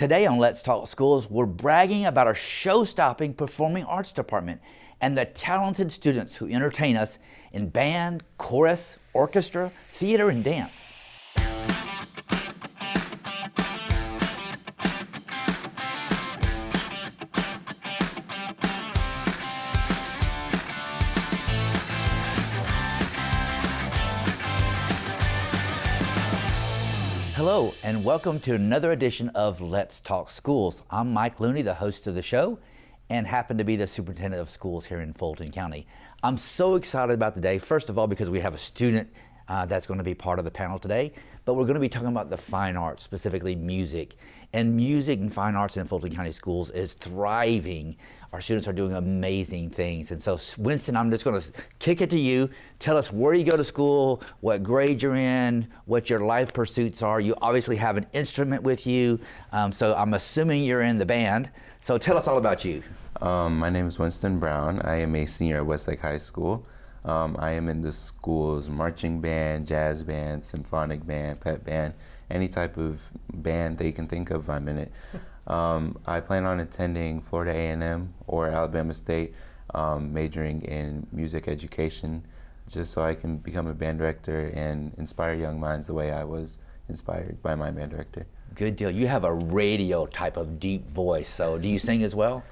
Today on Let's Talk Schools, we're bragging about our show-stopping performing arts department and the talented students who entertain us in band, chorus, orchestra, theater, and dance. Hello, and welcome to another edition of Let's Talk Schools. I'm Mike Looney, the host of the show, and happen to be the superintendent of schools here in Fulton County. I'm so excited about the day, first of all, because we have a student that's going to be part of the panel today, but we're going to be talking about the fine arts, specifically music. And music and fine arts in Fulton County schools is thriving. Our students are doing amazing things. And so, Winston, I'm just going to kick it to you. Tell us where you go to school, what grade you're in, what your life pursuits are. You obviously have an instrument with you, so I'm assuming you're in the band. So tell us all about you. My name is Winston Brown. I am a senior at Westlake High School. I am in the school's marching band, jazz band, symphonic band, pep band, any type of band that you can think of, I'm in it. I plan on attending Florida A&M or Alabama State, majoring in music education, just so I can become a band director and inspire young minds the way I was inspired by my band director. Good deal. You have a radio type of deep voice, so do you sing as well?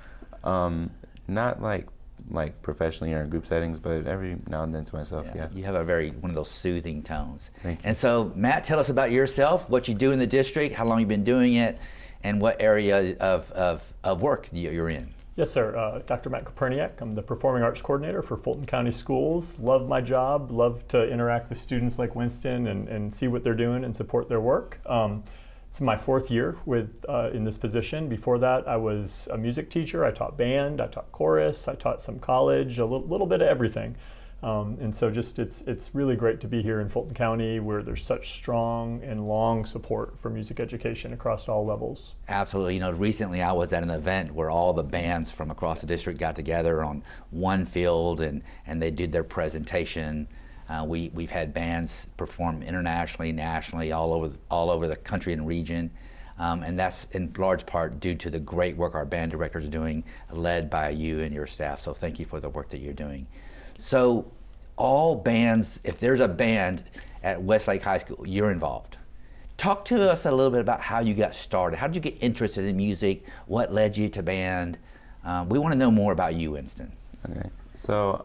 Not like professionally or in group settings, but every now and then to myself, yeah. You have one of those soothing tones. Thank you. And so, Matt, tell us about yourself, what you do in the district, how long you've been doing it, and what area of work you're in. Yes, sir. Dr. Matt Koperniak. I'm the Performing Arts Coordinator for Fulton County Schools. Love my job, love to interact with students like Winston and see what they're doing and support their work. It's my fourth year in this position. Before that, I was a music teacher. I taught band, I taught chorus, I taught some college, a little bit of everything. And so it's really great to be here in Fulton County where there's such strong and long support for music education across all levels. Absolutely. You know, recently I was at an event where all the bands from across the district got together on one field and they did their presentation. We've had bands perform internationally, nationally, all over the country and region. And that's in large part due to the great work our band directors are doing, led by you and your staff. So thank you for the work that you're doing. So all bands, if there's a band at Westlake High School, you're involved. Talk to us a little bit about how you got started. How did you get interested in music? What led you to band? We want to know more about you, Winston. Okay, so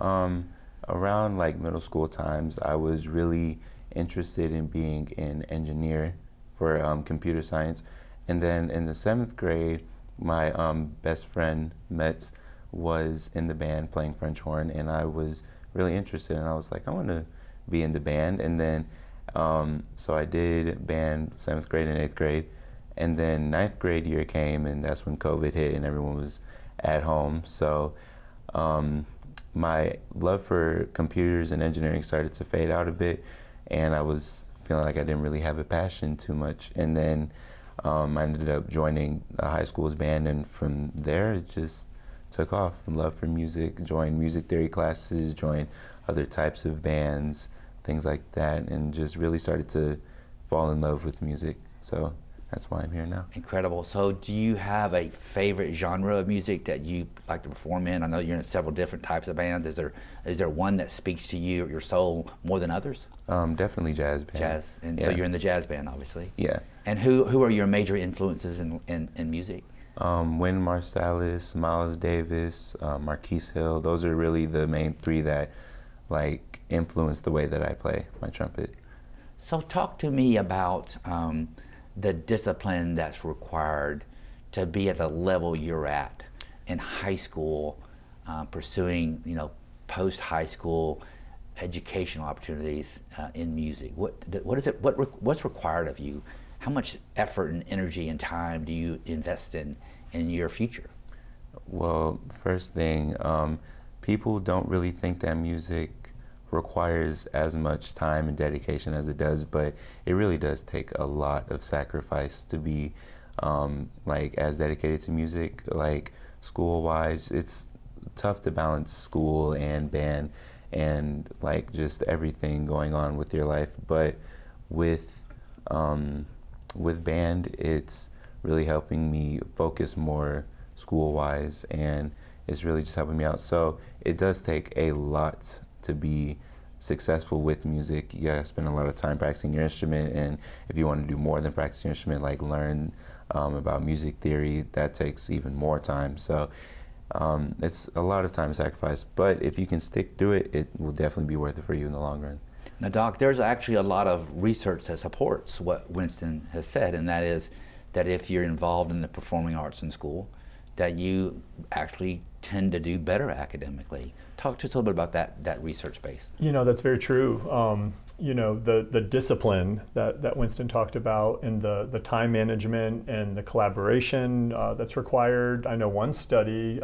around like middle school times, I was really interested in being an engineer for computer science. And then in the 7th grade, my best friend, Metz, was in the band playing French horn, and I was really interested, and I was like, I want to be in the band. And then so I did band 7th grade and 8th grade, and then 9th grade year came, and that's when COVID hit and everyone was at home. So my love for computers and engineering started to fade out a bit, and I was feeling like I didn't really have a passion too much. And then I ended up joining a high school's band, and from there it just took off. Love for music, joined music theory classes, joined other types of bands, things like that, and just really started to fall in love with music. So that's why I'm here now. Incredible. So do you have a favorite genre of music that you like to perform in? I know you're in several different types of bands. Is there one that speaks to you or your soul more than others? Definitely jazz band. Jazz. And yeah. So you're in the jazz band, obviously. Yeah. And who are your major influences in music? Wynton Marsalis, Miles Davis, Marquise Hill. Those are really the main three that like influence the way that I play my trumpet. So talk to me about the discipline that's required to be at the level you're at in high school, pursuing post-high school educational opportunities in music. What's required of you? How much effort and energy and time do you invest in your future? Well, first thing, people don't really think that music requires as much time and dedication as it does, but it really does take a lot of sacrifice to be like as dedicated to music. Like school-wise, it's tough to balance school and band and like just everything going on with your life. But with band, it's really helping me focus more school-wise, and it's really just helping me out. So it does take a lot to be successful with music. You gotta spend a lot of time practicing your instrument, and if you want to do more than practice your instrument, like learn about music theory, that takes even more time. So it's a lot of time sacrifice, but if you can stick through it, it will definitely be worth it for you in the long run. Now, Doc, there's actually a lot of research that supports what Winston has said, and that is that if you're involved in the performing arts in school, that you actually tend to do better academically. Talk to us a little bit about that research base. That's very true. The discipline that Winston talked about, and the time management and the collaboration that's required. I know one study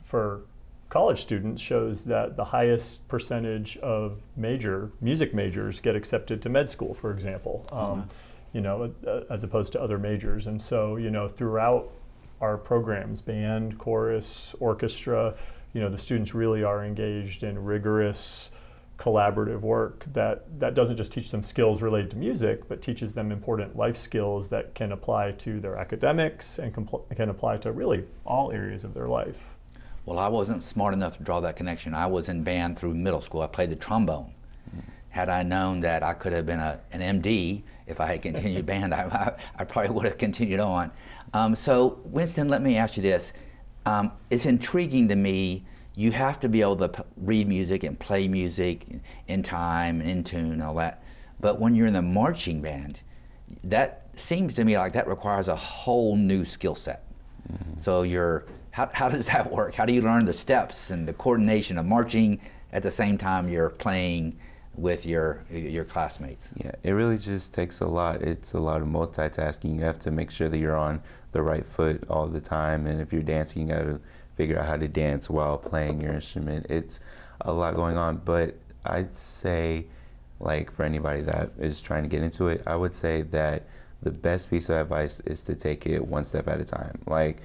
for college students shows that the highest percentage of music majors get accepted to med school, for example, as opposed to other majors. And so, throughout our programs, band, chorus, orchestra, the students really are engaged in rigorous collaborative work that doesn't just teach them skills related to music, but teaches them important life skills that can apply to their academics and can apply to really all areas of their life. Well, I wasn't smart enough to draw that connection. I was in band through middle school. I played the trombone. Had I known that I could have been an MD if I had continued band, I probably would have continued on. So, Winston, let me ask you this. It's intriguing to me. You have to be able to read music and play music in time and in tune and all that. But when you're in the marching band, that seems to me like that requires a whole new skill set. Mm-hmm. So how does that work? How do you learn the steps and the coordination of marching at the same time you're playing with your classmates? Yeah, it really just takes a lot. It's a lot of multitasking. You have to make sure that you're on the right foot all the time, and if you're dancing, you got to figure out how to dance while playing your instrument. It's a lot going on, but I'd say, like, for anybody that is trying to get into it, I would say that the best piece of advice is to take it one step at a time. Like,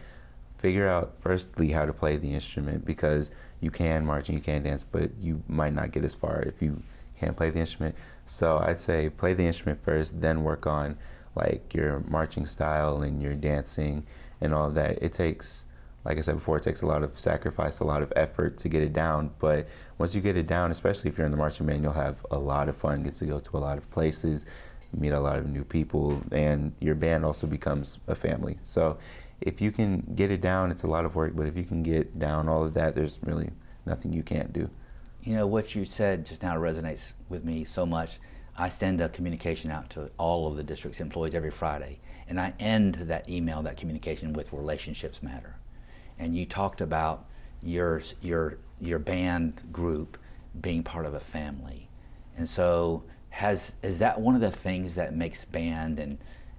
figure out firstly how to play the instrument, because you can march and you can dance, but you might not get as far if you can't play the instrument. So I'd say play the instrument first, then work on like your marching style and your dancing and all of that. It takes, like I said before, it takes a lot of sacrifice, a lot of effort to get it down. But once you get it down, especially if you're in the marching band, you'll have a lot of fun, get to go to a lot of places, meet a lot of new people, and your band also becomes a family. So if you can get it down, it's a lot of work, but if you can get down all of that, there's really nothing you can't do. What you said just now resonates with me so much. I send a communication out to all of the district's employees every Friday, and I end that email, that communication, with relationships matter. And you talked about your band group being part of a family. And so is that one of the things that makes band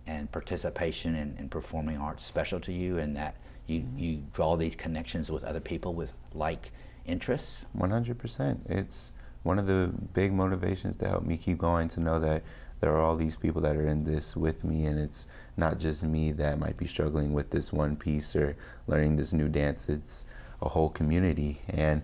and participation in performing arts special to you, and that you draw these connections with other people with like interests? 100%. It's one of the big motivations to help me keep going, to know that there are all these people that are in this with me, and it's not just me that might be struggling with this one piece or learning this new dance. It's a whole community, and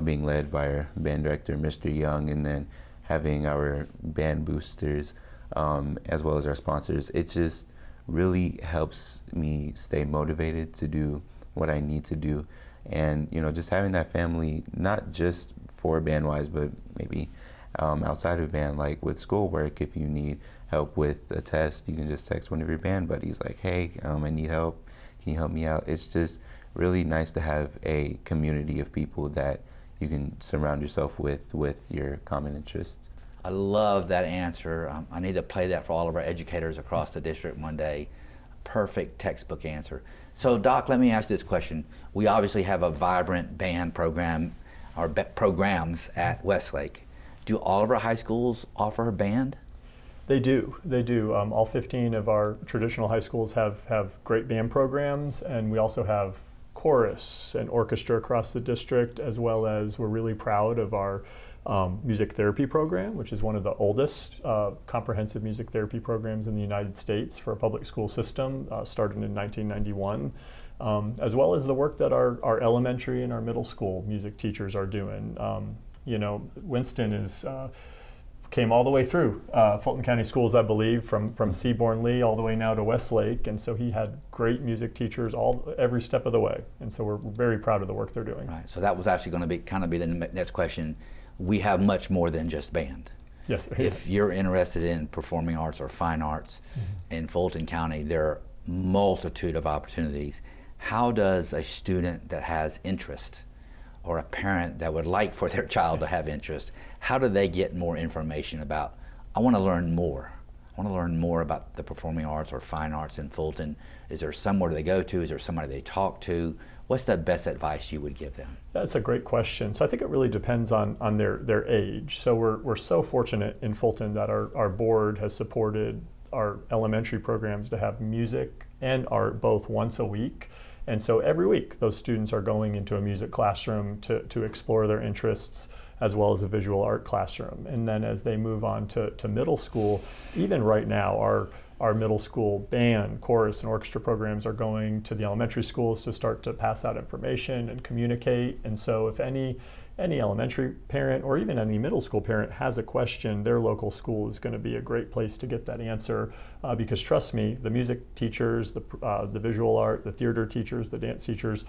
being led by our band director, Mr. Young, and then having our band boosters as well as our sponsors, it just really helps me stay motivated to do what I need to do. And just having that family, not just for band-wise, but maybe outside of band, like with schoolwork, if you need help with a test, you can just text one of your band buddies like, hey, I need help, can you help me out? It's just really nice to have a community of people that you can surround yourself with your common interests. I love that answer. I need to play that for all of our educators across the district one day. Perfect textbook answer. So, Doc, let me ask this question. We obviously have a vibrant band program, or programs at Westlake. Do all of our high schools offer a band? They do. All 15 of our traditional high schools have great band programs, and we also have chorus and orchestra across the district, as well as we're really proud of our music therapy program, which is one of the oldest comprehensive music therapy programs in the United States for a public school system, started in 1991, as well as the work that our elementary and our middle school music teachers are doing. Winston is came all the way through Fulton County Schools, I believe, from Seaborn Lee all the way now to Westlake, and so he had great music teachers every step of the way, and so we're very proud of the work they're doing. Right. So that was actually going to be the next question. We have much more than just band. Yes. If you're interested in performing arts or fine arts in Fulton County, there are a multitude of opportunities. How does a student that has interest, or a parent that would like for their child to have interest, how do they get more information about, I want to learn more. I want to learn more about the performing arts or fine arts in Fulton. Is there somewhere they go to? Is there somebody they talk to? What's the best advice you would give them? That's a great question. So I think it really depends on their age. So we're so fortunate in Fulton that our board has supported our elementary programs to have music and art both once a week. And so every week those students are going into a music classroom to explore their interests, as well as a visual art classroom. And then as they move on to middle school, even right now, our middle school band, chorus, and orchestra programs are going to the elementary schools to start to pass out information and communicate. And so if any elementary parent or even any middle school parent has a question, their local school is going to be a great place to get that answer, because trust me, the music teachers, the visual art, the theater teachers, the dance teachers,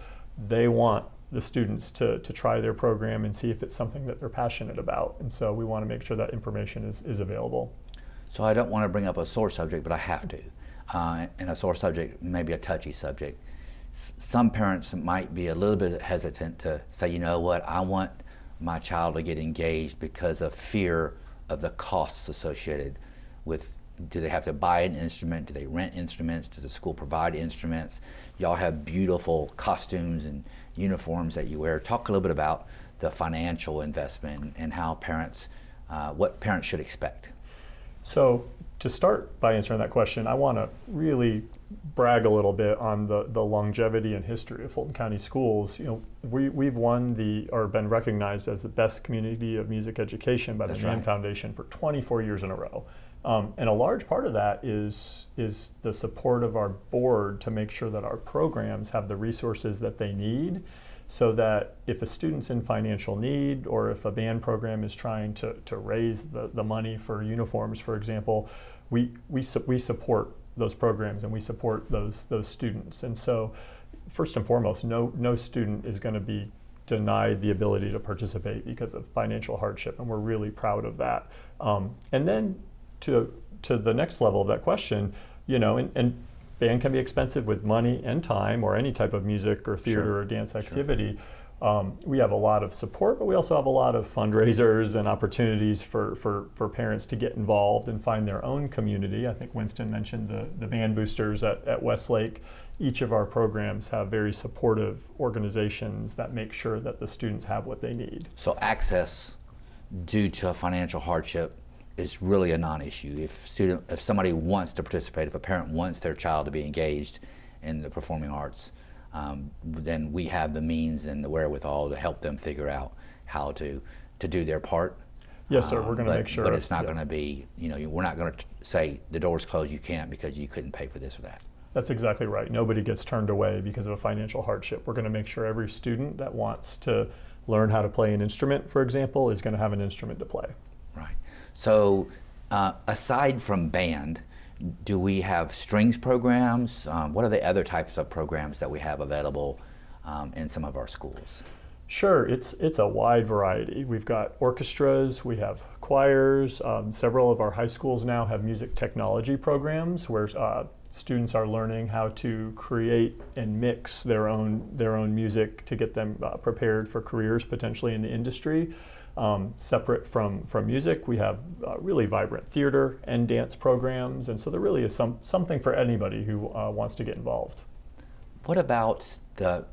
they want the students to try their program and see if it's something that they're passionate about. And so we want to make sure that information is available. So I don't want to bring up a sore subject, but I have to. And a sore subject may be a touchy subject. Some parents might be a little bit hesitant to say, you know what, I want my child to get engaged because of fear of the costs associated with, do they have to buy an instrument? Do they rent instruments? Does the school provide instruments? Y'all have beautiful costumes and uniforms that you wear. Talk a little bit about the financial investment and how parents, what parents should expect. So to start by answering that question, I want to really brag a little bit on the longevity and history of Fulton County Schools. You know, we've won or been recognized as the best community of music education by the That's Mann right. Foundation for 24 years in a row. And a large part of that is the support of our board to make sure that our programs have the resources that they need, so that if a student's in financial need, or if a band program is trying to raise the money for uniforms, for example, we support those programs and we support those students. And so first and foremost, no student is going to be denied the ability to participate because of financial hardship, and we're really proud of that. And then to the next level of that question, you know, and band can be expensive with money and time, or any type of music or theater Sure. or dance activity. We have a lot of support, but we also have a lot of fundraisers and opportunities for parents to get involved and find their own community. I think Winston mentioned the band boosters at Westlake. Each of our programs have very supportive organizations that make sure that the students have what they need. So access due to financial hardship is really a non-issue. If somebody wants to participate, if a parent wants their child to be engaged in the performing arts, then we have the means and the wherewithal to help them figure out how to do their part. Yes, sir. We're going to make sure. But it's not going to be, you know, we're not going to say the door's closed, you can't because you couldn't pay for this or that. That's exactly right. Nobody gets turned away because of a financial hardship. We're going to make sure every student that wants to learn how to play an instrument, for example, is going to have an instrument to play. Right. So aside from band, do we have strings programs? What are the other types of programs that we have available in some of our schools? Sure, it's a wide variety. We've got orchestras, we have choirs. Several of our high schools now have music technology programs where students are learning how to create and mix their own music to get them prepared for careers potentially in the industry. Separate from music, we have really vibrant theater and dance programs, and so there really is something for anybody who wants to get involved. What about the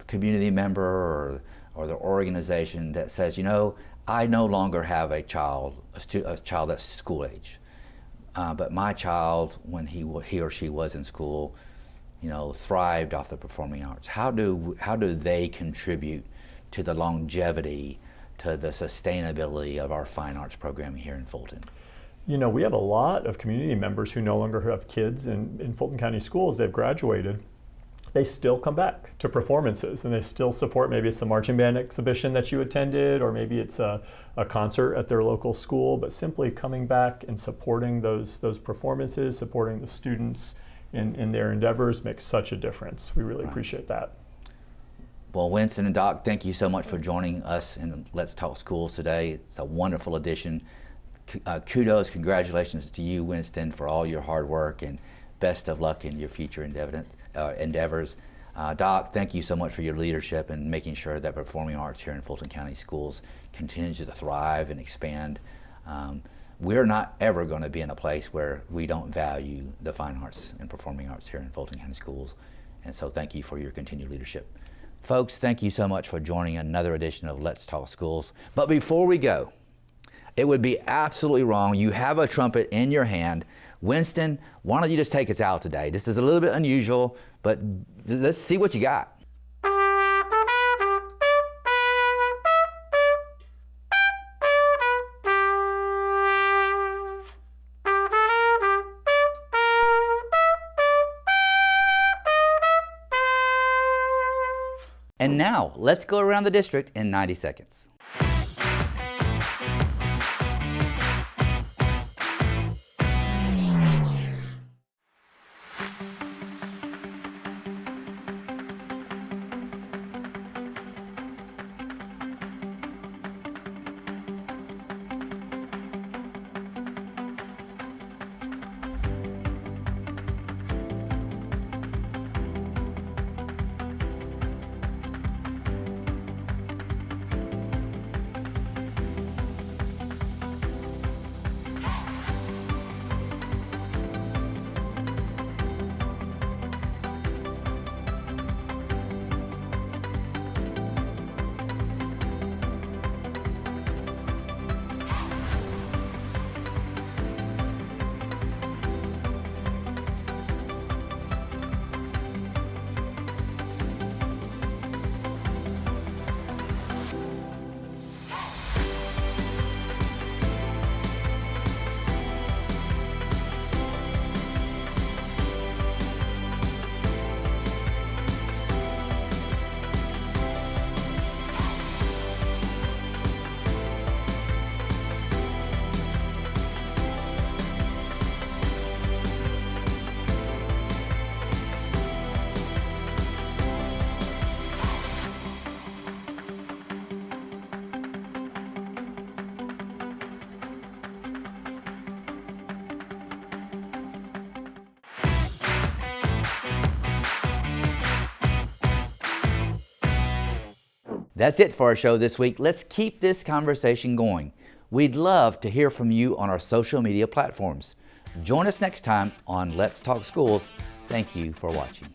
community member or the organization that says, you know, I no longer have a child that's school age, but my child, when he or she was in school, you know, thrived off the performing arts. How do they contribute to the longevity, to the sustainability of our fine arts programming here in Fulton? You know, we have a lot of community members who no longer have kids in Fulton County schools. They've graduated. they still come back to performances and they still support. Maybe it's the marching band exhibition that you attended, or maybe it's a concert at their local school, but simply coming back and supporting those performances, supporting the students in their endeavors makes such a difference. We really appreciate that. Well, Winston and Doc, thank you so much for joining us in Let's Talk Schools today. It's a wonderful edition. Kudos, congratulations to you, Winston, for all your hard work, and best of luck in your future endeavors. Doc, thank you so much for your leadership and making sure that performing arts here in Fulton County Schools continues to thrive and expand. We're not ever going to be in a place where we don't value the fine arts and performing arts here in Fulton County Schools, and so thank you for your continued leadership. Folks, thank you so much for joining another edition of Let's Talk Schools. But before we go, it would be absolutely wrong. You have a trumpet in your hand. Winston, why don't you just take us out today? This is a little bit unusual, but let's see what you got. And now, let's go around the district in 90 seconds. That's it for our show this week. Let's keep this conversation going. We'd love to hear from you on our social media platforms. Join us next time on Let's Talk Schools. Thank you for watching.